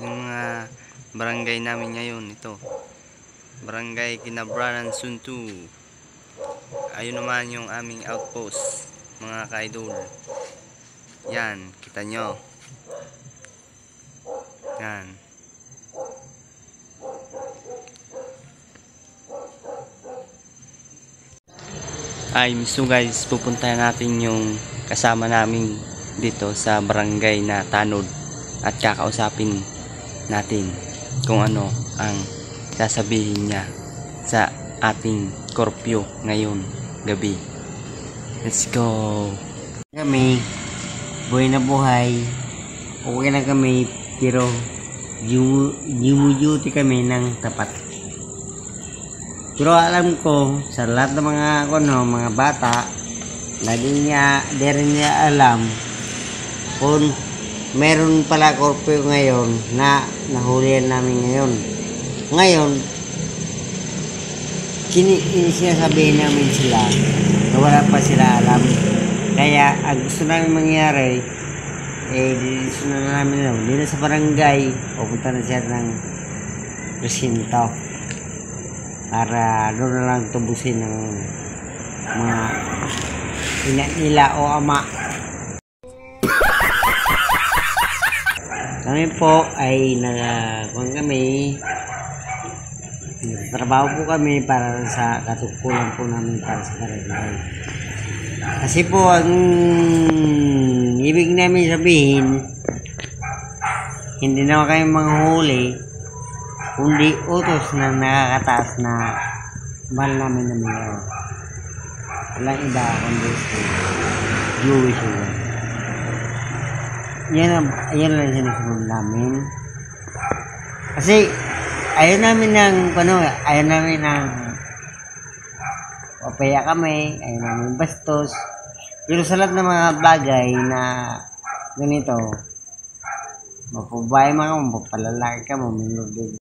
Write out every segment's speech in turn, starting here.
Yung mga barangay namin ngayon, ito. Barangay Kinabranan Suntu. Ayun naman yung aming outpost, mga ka-idol. Yan, kita nyo. Yan. So guys, pupuntahan natin yung kasama namin dito sa barangay na Tanod at kakausapin natin kung ano ang sasabihin niya sa ating korpyo ngayon gabi. Let's go! Kami, buhay na buhay, okay na kami, pero duty kami ng tapat. Pero alam ko, sa lahat ng mga bata, na di rin niya alam kung meron pala korpyo ngayon na nahulihan namin ngayon. Ngayon, sinasabihin namin sila na wala pa sila alam. Kaya, ang gusto namin mangyari, gusto na namin dito sa barangay, pupunta na siya ng presinto para doon na lang tubusin ng mga ina nila o ama. Kami po ay nagtrabaho po kami para sa katungkulan po namin para sa barangay. Kasi po ang ibig namin sabihin, hindi naman kayo manghuli, kundi utos na nakakataas na mahal namin na mayor. Walang iba kundi si Louis Sugar. Yan lang sinusunod namin. Kasi ayaw namin ng papaya kami, ayaw namin bastos. Pero sa lahat ng mga bagay na ganito, mapabahay mo, mapalalaki ka mo, minordid.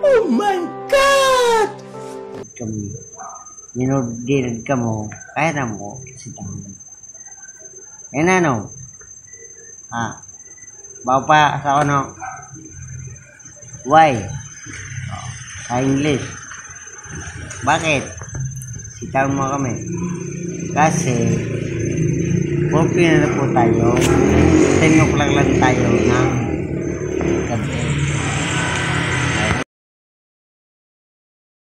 Oh my God! Minordid ka mo, kaya na mo, si tanong. Eh nano? Bawa pa sa ano? Why? Sa English. Bakit? Sitaw mo kami. Kasi, pumpi na po tayo. 10 o'clock lang tayo ng gabi.